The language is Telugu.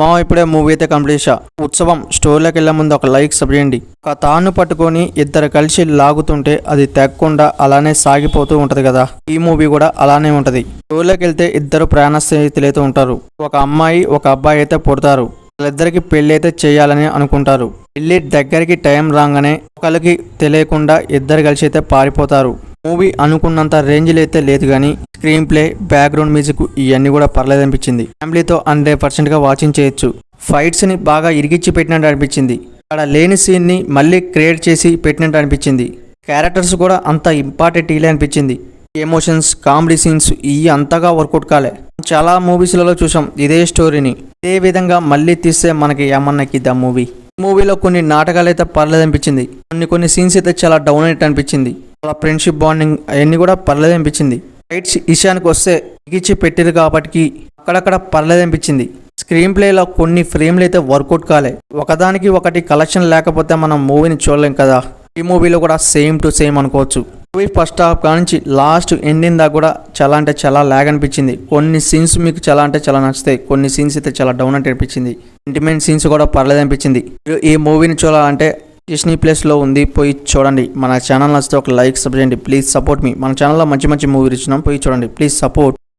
మా ఇప్పుడే మూవీ అయితే కంప్లీట్ చేశా. ఉత్సవం స్టోరీలోకి వెళ్ళే ముందు ఒక లైక్ సబ్ చేయండి. ఒక తాను పట్టుకొని ఇద్దరు కలిసి లాగుతుంటే అది తెగకుండా అలానే సాగిపోతూ ఉంటది కదా, ఈ మూవీ కూడా అలానే ఉంటది. స్టోరీలోకి వెళ్తే ఇద్దరు ప్రయాణ స్నేహితులు అయితే ఉంటారు. ఒక అమ్మాయి ఒక అబ్బాయి అయితే పుడతారు. వాళ్ళిద్దరికి పెళ్లి అయితే చేయాలని అనుకుంటారు. పెళ్లి దగ్గరికి టైం రాగానే ఒకరికి తెలియకుండా ఇద్దరు కలిసి అయితే పారిపోతారు. మూవీ అనుకున్నంత రేంజ్లో అయితే లేదు కానీ స్క్రీన్ ప్లే, బ్యాక్గ్రౌండ్ మ్యూజిక్ ఇవన్నీ కూడా పర్లేదు అనిపించింది. ఫ్యామిలీతో 100%గా వాచింగ్ చేయొచ్చు. ఫైట్స్ ని బాగా ఇరిగిచ్చి పెట్టినట్టు అనిపించింది. అక్కడ లేని సీన్ ని మళ్ళీ క్రియేట్ చేసి పెట్టినట్టు అనిపించింది. క్యారెక్టర్స్ కూడా అంత ఇంపార్టెంట్ ఇలా అనిపించింది. ఎమోషన్స్, కామెడీ సీన్స్ ఇవి అంతగా వర్కౌట్ కాలే. చాలా మూవీస్లలో చూసాం ఇదే స్టోరీని. ఇదే విధంగా మళ్ళీ తీస్తే మనకి ఏమన్నా కిద్దా మూవీ. మూవీలో కొన్ని నాటకాలు అయితే పర్లేదు అనిపించింది. కొన్ని సీన్స్ అయితే చాలా డౌన్ అయినట్టు అనిపించింది. అలా ఫ్రెండ్షిప్ బాండింగ్ అవన్నీ కూడా పర్లేదు అనిపించింది. ఫైట్స్ విషయానికి వస్తే ఇచ్చి పెట్టారు కాబట్టి అక్కడక్కడ పర్లేదు అనిపించింది. స్క్రీన్ ప్లేలో కొన్ని ఫ్రేమ్లు అయితే వర్కౌట్ కాలే. ఒకదానికి ఒకటి కలెక్షన్ లేకపోతే మనం మూవీని చూడలేం కదా. ఈ మూవీలో కూడా సేమ్ టు సేమ్ అనుకోవచ్చు. మూవీ ఫస్ట్ హాఫ్ కానించి లాస్ట్ ఎండింగ్ దాకా కూడా చాలా అంటే చాలా లాగ్ అనిపించింది. కొన్ని సీన్స్ మీకు చాలా అంటే చాలా నచ్చుతాయి, కొన్ని సీన్స్ అయితే చాలా డౌన్ అంటే అనిపించింది. ఇంటిమెంట్ సీన్స్ కూడా పర్లేదు అనిపించింది. మీరు ఈ మూవీని చూడాలంటే డిస్నీ ప్లస్లో ఉంది, పోయి చూడండి. మన ఛానల్ నచ్చితే ఒక లైక్ సబ్ చేయండి. ప్లీజ్ సపోర్ట్ మీ. మన ఛానల్లో మంచి మంచి మూవీ ఇచ్చినాం, పోయి చూడండి. Please support.